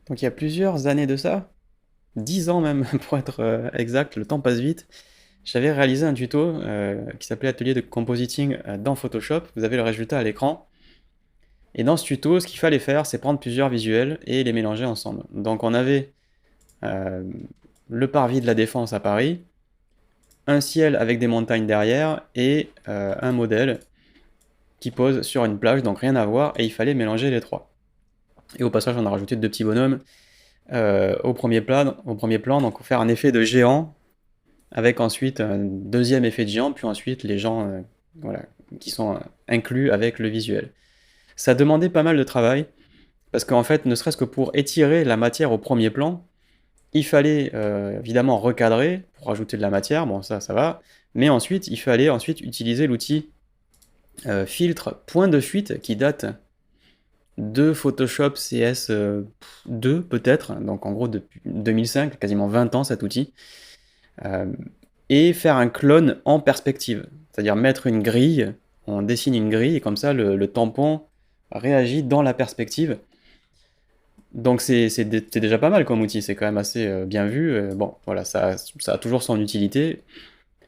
Donc il y a plusieurs années de ça, 10 ans même pour être exact, le temps passe vite. J'avais réalisé un tuto qui s'appelait Atelier de compositing dans Photoshop. Vous avez le résultat à l'écran. Et dans ce tuto, ce qu'il fallait faire, c'est prendre plusieurs visuels et les mélanger ensemble. Donc on avait euh, le parvis de la Défense à Paris, un ciel avec des montagnes derrière et un modèle qui pose sur une plage, donc rien à voir, et il fallait mélanger les trois. Et au passage, on a rajouté deux petits bonhommes au premier plan, donc faire un effet de géant, avec ensuite un deuxième effet de géant, puis ensuite les gens voilà, qui sont inclus avec le visuel. Ça demandait pas mal de travail, parce qu'en fait, ne serait-ce que pour étirer la matière au premier plan, il fallait évidemment recadrer pour ajouter de la matière, bon ça va, mais ensuite il fallait ensuite utiliser l'outil filtre point de fuite qui date de Photoshop CS2 peut-être, donc en gros depuis 2005, quasiment 20 ans cet outil, euh, et faire un clone en perspective, c'est-à-dire mettre une grille, on dessine une grille et comme ça le tampon réagit dans la perspective. Donc c'est déjà pas mal comme outil, c'est quand même assez bien vu. Bon, voilà, ça a toujours son utilité,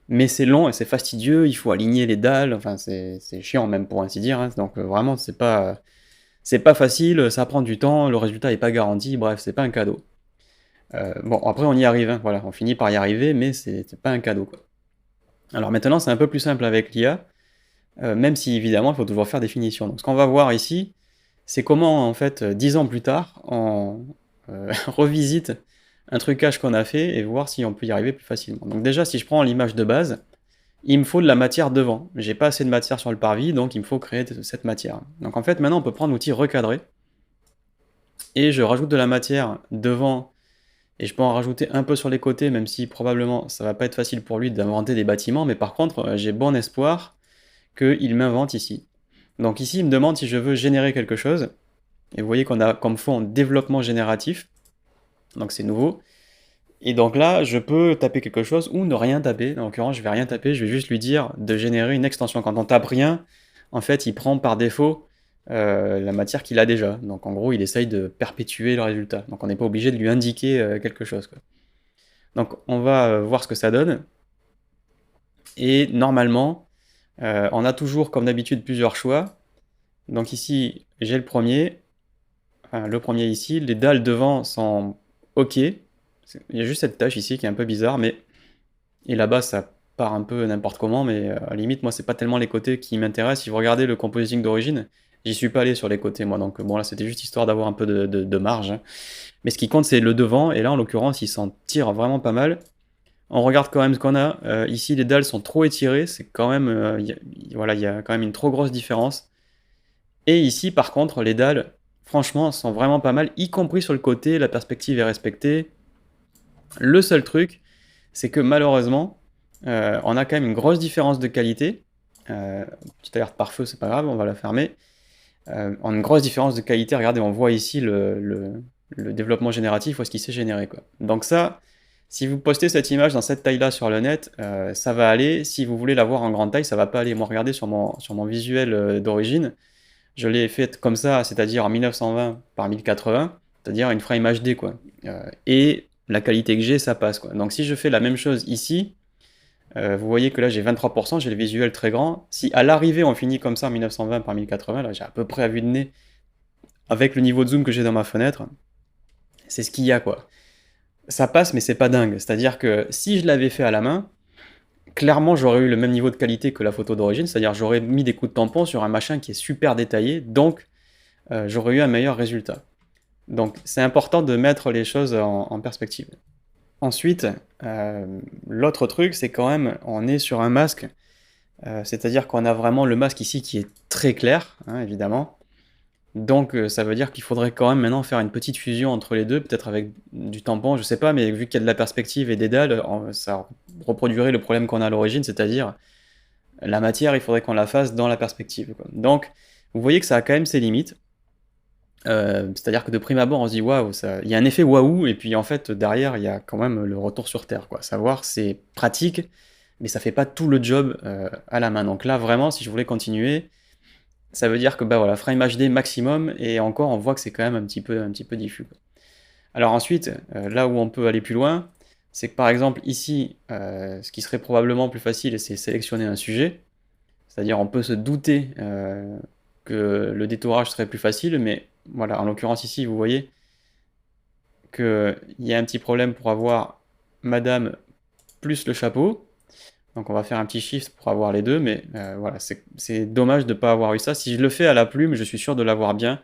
mais c'est long et c'est fastidieux, il faut aligner les dalles, enfin c'est chiant même pour ainsi dire, hein. Donc vraiment c'est pas facile, ça prend du temps, le résultat est pas garanti, bref, c'est pas un cadeau. Bon, après on y arrive, hein, voilà, on finit par y arriver, mais c'est pas un cadeau, quoi. Alors maintenant c'est un peu plus simple avec l'IA, même si évidemment il faut toujours faire des finitions. Donc ce qu'on va voir ici, c'est comment en fait 10 ans plus tard, on revisite un trucage qu'on a fait et voir si on peut y arriver plus facilement. Donc déjà si je prends l'image de base, il me faut de la matière devant. J'ai pas assez de matière sur le parvis, donc il me faut créer cette matière. Donc en fait maintenant on peut prendre l'outil recadrer, et je rajoute de la matière devant, et je peux en rajouter un peu sur les côtés, même si probablement ça va pas être facile pour lui d'inventer des bâtiments, mais par contre j'ai bon espoir qu'il m'invente ici. Donc ici il me demande si je veux générer quelque chose, et vous voyez qu'on a comme fond développement génératif, donc c'est nouveau. Et donc là, je peux taper quelque chose ou ne rien taper. En l'occurrence, je vais rien taper, je vais juste lui dire de générer une extension. Quand on tape rien, en fait, il prend par défaut la matière qu'il a déjà. Donc en gros, il essaye de perpétuer le résultat. Donc on n'est pas obligé de lui indiquer quelque chose, quoi. Donc on va voir ce que ça donne. Et normalement, on a toujours, comme d'habitude, plusieurs choix. Donc ici, j'ai le premier. Enfin, le premier ici. Les dalles devant sont OK. Il y a juste cette tâche ici qui est un peu bizarre, mais et là-bas, ça part un peu n'importe comment, mais à la limite, moi, c'est pas tellement les côtés qui m'intéressent. Si vous regardez le compositing d'origine, j'y suis pas allé sur les côtés, moi. Donc, bon, là, c'était juste histoire d'avoir un peu de marge, hein. Mais ce qui compte, c'est le devant. Et là, en l'occurrence, il s'en tire vraiment pas mal. On regarde quand même ce qu'on a. Ici, les dalles sont trop étirées. C'est quand même, voilà, il y a quand même une trop grosse différence. Et ici, par contre, les dalles, franchement, sont vraiment pas mal, y compris sur le côté. La perspective est respectée. Le seul truc, c'est que malheureusement, on a quand même une grosse différence de qualité. Petite alerte par feu, c'est pas grave, on va la fermer. On a une grosse différence de qualité. Regardez, on voit ici le développement génératif, où est-ce qu'il s'est généré, quoi. Donc ça, si vous postez cette image dans cette taille-là sur le net, ça va aller. Si vous voulez la voir en grande taille, ça va pas aller. Moi, regardez sur mon visuel d'origine, je l'ai fait comme ça, c'est-à-dire en 1920 par 1080, c'est-à-dire une frame HD, quoi. Et la qualité que j'ai, ça passe, quoi. Donc si je fais la même chose ici, vous voyez que là j'ai 23%, j'ai le visuel très grand. Si à l'arrivée on finit comme ça en 1920 par 1080, là j'ai à peu près à vue de nez, avec le niveau de zoom que j'ai dans ma fenêtre, c'est ce qu'il y a, quoi. Ça passe, mais c'est pas dingue. C'est-à-dire que si je l'avais fait à la main, clairement j'aurais eu le même niveau de qualité que la photo d'origine, c'est-à-dire j'aurais mis des coups de tampon sur un machin qui est super détaillé, donc j'aurais eu un meilleur résultat. Donc c'est important de mettre les choses en perspective. Ensuite, l'autre truc, c'est quand même, on est sur un masque, c'est-à-dire qu'on a vraiment le masque ici qui est très clair, hein, évidemment. Donc ça veut dire qu'il faudrait quand même maintenant faire une petite fusion entre les deux, peut-être avec du tampon, je sais pas, mais vu qu'il y a de la perspective et des dalles, ça reproduirait le problème qu'on a à l'origine, c'est-à-dire la matière, il faudrait qu'on la fasse dans la perspective, quoi. Donc vous voyez que ça a quand même ses limites. C'est-à-dire que de prime abord, on se dit waouh, il y a un effet waouh, et puis en fait, derrière, il y a quand même le retour sur terre, quoi. Savoir, c'est pratique, mais ça fait pas tout le job à la main. Donc là, vraiment, si je voulais continuer, ça veut dire que bah voilà, frame HD maximum, et encore, on voit que c'est quand même un petit peu diffus, quoi. Alors ensuite, là où on peut aller plus loin, c'est que par exemple ici, ce qui serait probablement plus facile, c'est sélectionner un sujet. C'est-à-dire on peut se douter que le détourage serait plus facile, mais voilà, en l'occurrence ici, vous voyez qu'il y a un petit problème pour avoir madame plus le chapeau. Donc on va faire un petit shift pour avoir les deux, mais voilà, c'est dommage de ne pas avoir eu ça. Si je le fais à la plume, je suis sûr de l'avoir bien.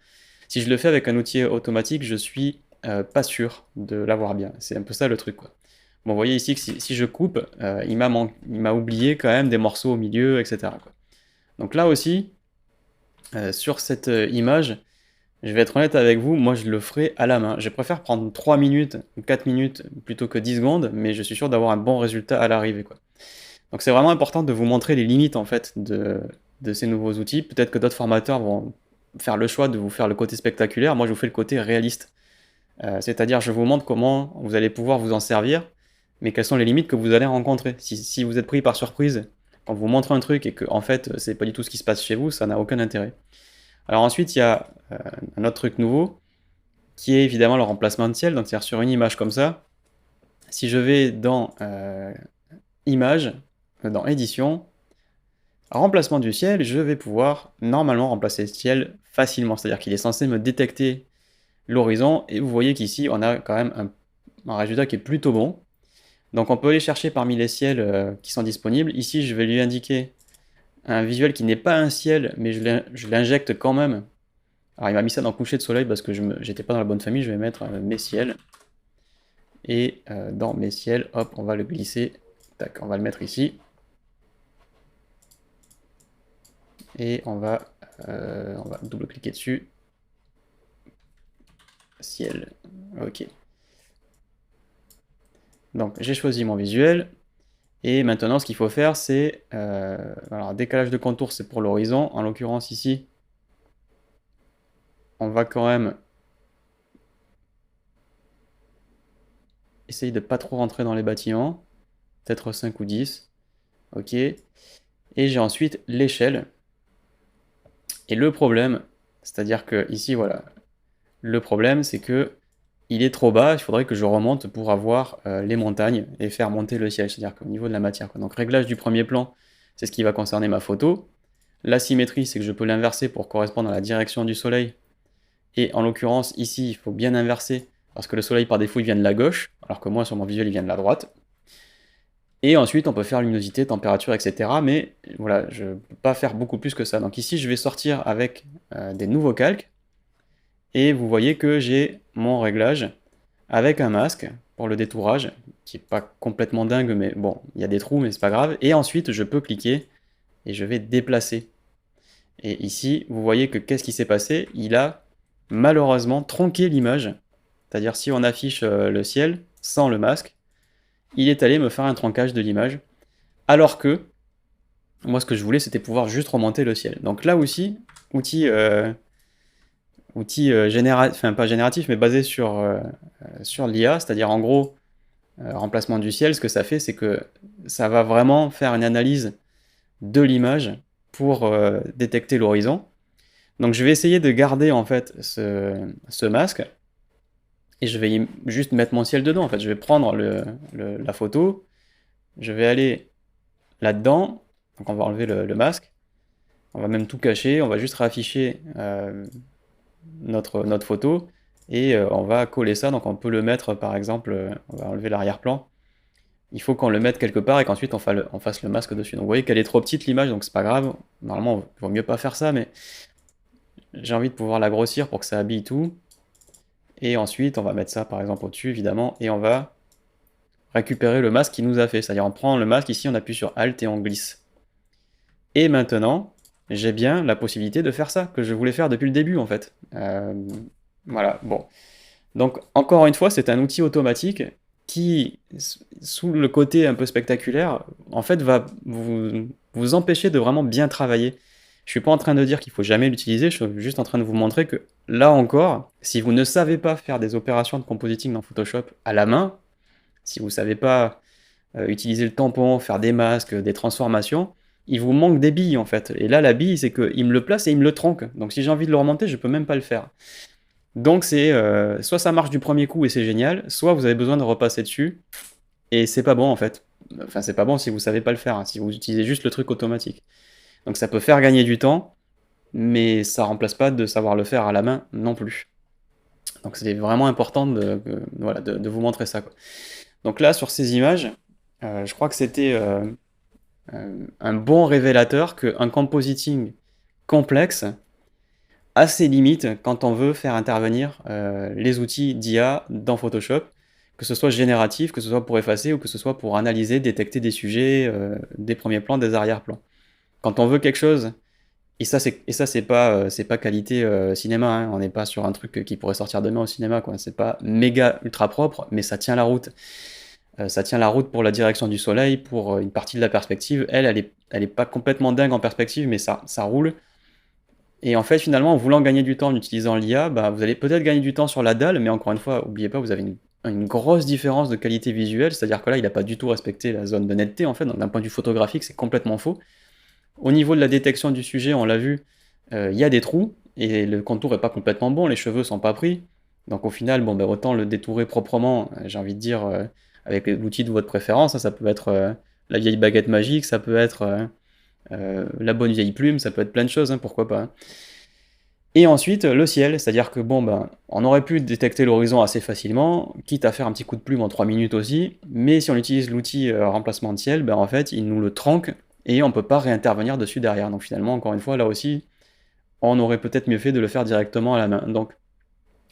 Si je le fais avec un outil automatique, je suis pas sûr de l'avoir bien. C'est un peu ça le truc, quoi. Bon, vous voyez ici que si je coupe, il m'a oublié quand même des morceaux au milieu, etc., quoi. Donc là aussi, sur cette image, je vais être honnête avec vous, moi je le ferai à la main. Je préfère prendre 3 minutes ou 4 minutes plutôt que 10 secondes, mais je suis sûr d'avoir un bon résultat à l'arrivée, quoi. Donc c'est vraiment important de vous montrer les limites en fait de ces nouveaux outils. Peut-être que d'autres formateurs vont faire le choix de vous faire le côté spectaculaire. Moi je vous fais le côté réaliste. C'est-à-dire je vous montre comment vous allez pouvoir vous en servir, mais quelles sont les limites que vous allez rencontrer. Si vous êtes pris par surprise quand vous montre un truc et que en fait c'est pas du tout ce qui se passe chez vous, ça n'a aucun intérêt. Alors ensuite il y a un autre truc nouveau qui est évidemment le remplacement de ciel. Donc c'est-à-dire sur une image comme ça, si je vais dans image, dans édition, remplacement du ciel, je vais pouvoir normalement remplacer le ciel facilement. C'est-à-dire qu'il est censé me détecter l'horizon et vous voyez qu'ici on a quand même un résultat qui est plutôt bon. Donc on peut aller chercher parmi les ciels qui sont disponibles. Ici je vais lui indiquer un visuel qui n'est pas un ciel, mais je l'injecte quand même. Alors il m'a mis ça dans coucher de soleil parce que j'étais pas dans la bonne famille, je vais mettre mes ciels. Et dans mes ciels, hop, on va le glisser. Tac, on va le mettre ici. Et on va double-cliquer dessus. Ciel. Ok. Donc j'ai choisi mon visuel. Et maintenant ce qu'il faut faire c'est... alors décalage de contour c'est pour l'horizon. En l'occurrence ici, on va quand même essayer de pas trop rentrer dans les bâtiments. Peut-être 5 ou 10. Ok. Et j'ai ensuite l'échelle. Et le problème, c'est-à-dire que ici, voilà, le problème c'est que il est trop bas, il faudrait que je remonte pour avoir les montagnes et faire monter le ciel, c'est-à-dire qu'au niveau de la matière, quoi. Donc réglage du premier plan, c'est ce qui va concerner ma photo. La symétrie, c'est que je peux l'inverser pour correspondre à la direction du soleil. Et en l'occurrence, ici, il faut bien inverser, parce que le soleil par défaut, il vient de la gauche, alors que moi, sur mon visuel, il vient de la droite. Et ensuite, on peut faire luminosité, température, etc. Mais voilà, je ne peux pas faire beaucoup plus que ça. Donc ici, je vais sortir avec des nouveaux calques. Et vous voyez que j'ai mon réglage avec un masque pour le détourage, qui n'est pas complètement dingue, mais bon, il y a des trous, mais c'est pas grave. Et ensuite, je peux cliquer et je vais déplacer. Et ici, vous voyez que qu'est-ce qui s'est passé? Il a malheureusement tronqué l'image. C'est-à-dire si on affiche le ciel sans le masque, il est allé me faire un troncage de l'image. Alors que, moi ce que je voulais c'était pouvoir juste remonter le ciel. Donc là aussi, outil génératif, enfin pas génératif, mais basé sur l'IA, c'est-à-dire en gros, remplacement du ciel, ce que ça fait, c'est que ça va vraiment faire une analyse de l'image pour détecter l'horizon. Donc je vais essayer de garder en fait ce masque, et je vais juste mettre mon ciel dedans. En fait, je vais prendre la photo, je vais aller là-dedans, donc on va enlever le masque, on va même tout cacher, on va juste réafficher notre photo, et on va coller ça, donc on peut le mettre par exemple, on va enlever l'arrière-plan, il faut qu'on le mette quelque part et qu'ensuite on fasse le masque dessus. Donc vous voyez qu'elle est trop petite l'image, donc c'est pas grave, normalement il vaut mieux pas faire ça, mais j'ai envie de pouvoir la grossir pour que ça habille tout, et ensuite on va mettre ça par exemple au-dessus évidemment, et on va récupérer le masque qu'il nous a fait, c'est-à-dire on prend le masque ici, on appuie sur Alt et on glisse. Et maintenant, j'ai bien la possibilité de faire ça, que je voulais faire depuis le début en fait. Voilà, bon. Donc encore une fois, c'est un outil automatique qui, sous le côté un peu spectaculaire, en fait va vous empêcher de vraiment bien travailler. Je suis pas en train de dire qu'il faut jamais l'utiliser, je suis juste en train de vous montrer que là encore, si vous ne savez pas faire des opérations de compositing dans Photoshop à la main, si vous savez pas utiliser le tampon, faire des masques, des transformations, il vous manque des billes en fait. Et là, la bille, c'est qu'il me le place et il me le tronque. Donc si j'ai envie de le remonter, je peux même pas le faire. Donc c'est, soit ça marche du premier coup et c'est génial, soit vous avez besoin de repasser dessus et c'est pas bon en fait. Enfin, c'est pas bon si vous savez pas le faire, hein, si vous utilisez juste le truc automatique. Donc ça peut faire gagner du temps, mais ça remplace pas de savoir le faire à la main non plus. Donc c'est vraiment important voilà, de vous montrer ça, quoi. Donc là, sur ces images, je crois que c'était un bon révélateur qu'un compositing complexe a ses limites quand on veut faire intervenir les outils d'IA dans Photoshop, que ce soit génératif, que ce soit pour effacer ou que ce soit pour analyser, détecter des sujets, des premiers plans, des arrière-plans. Quand on veut quelque chose, et ça c'est pas qualité cinéma, hein, on n'est pas sur un truc qui pourrait sortir demain au cinéma, quoi. C'est pas méga ultra propre, mais ça tient la route. Ça tient la route pour la direction du soleil, pour une partie de la perspective. Elle est pas complètement dingue en perspective, mais ça roule. Et en fait, finalement, en voulant gagner du temps en utilisant l'IA, bah, vous allez peut-être gagner du temps sur la dalle, mais encore une fois, n'oubliez pas, vous avez une grosse différence de qualité visuelle, c'est-à-dire que là, il n'a pas du tout respecté la zone de netteté, en fait, donc d'un point de vue photographique, c'est complètement faux. Au niveau de la détection du sujet, on l'a vu, il y a des trous, et le contour n'est pas complètement bon, les cheveux sont pas pris, donc au final, bon, bah, autant le détourer proprement, j'ai envie de dire, avec l'outil de votre préférence, hein, ça peut être la vieille baguette magique, ça peut être la bonne vieille plume, ça peut être plein de choses, hein, pourquoi pas, hein. Et ensuite, le ciel, c'est-à-dire que bon, ben, on aurait pu détecter l'horizon assez facilement, quitte à faire un petit coup de plume en 3 minutes aussi, mais si on utilise l'outil remplacement de ciel, ben, en fait, il nous le tranque et on peut pas réintervenir dessus derrière. Donc finalement, encore une fois, là aussi, on aurait peut-être mieux fait de le faire directement à la main. Donc,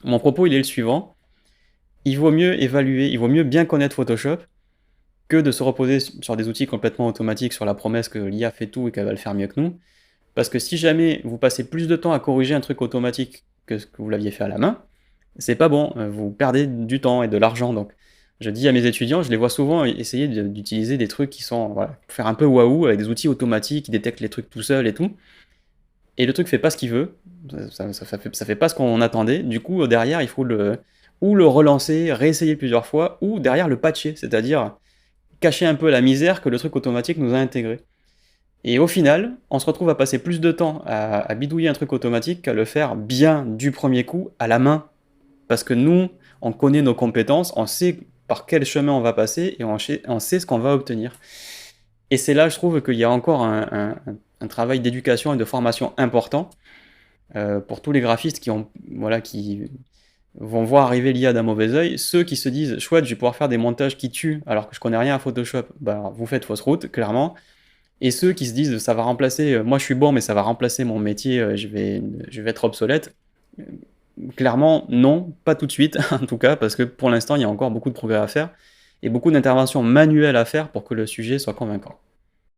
mon propos, il est le suivant. Il vaut mieux évaluer, il vaut mieux bien connaître Photoshop que de se reposer sur des outils complètement automatiques sur la promesse que l'IA fait tout et qu'elle va le faire mieux que nous. Parce que si jamais vous passez plus de temps à corriger un truc automatique que ce que vous l'aviez fait à la main, c'est pas bon, vous perdez du temps et de l'argent. Donc je dis à mes étudiants, je les vois souvent essayer d'utiliser des trucs qui sont, voilà, pour faire un peu waouh avec des outils automatiques qui détectent les trucs tout seuls et tout. Et le truc fait pas ce qu'il veut, ça fait pas ce qu'on attendait. Du coup, derrière, il faut ou le relancer, réessayer plusieurs fois, ou derrière le patcher, c'est-à-dire cacher un peu la misère que le truc automatique nous a intégré. Et au final, on se retrouve à passer plus de temps à bidouiller un truc automatique qu'à le faire bien du premier coup à la main. Parce que nous, on connaît nos compétences, on sait par quel chemin on va passer et on sait ce qu'on va obtenir. Et c'est là, je trouve, qu'il y a encore un travail d'éducation et de formation important pour tous les graphistes voilà, qui vont voir arriver l'IA d'un mauvais œil. Ceux qui se disent, chouette, je vais pouvoir faire des montages qui tuent alors que je connais rien à Photoshop, bah, vous faites fausse route, clairement. Et ceux qui se disent ça va remplacer, moi je suis bon mais ça va remplacer mon métier, je vais être obsolète. Clairement non, pas tout de suite en tout cas, parce que pour l'instant il y a encore beaucoup de progrès à faire et beaucoup d'interventions manuelles à faire pour que le sujet soit convaincant.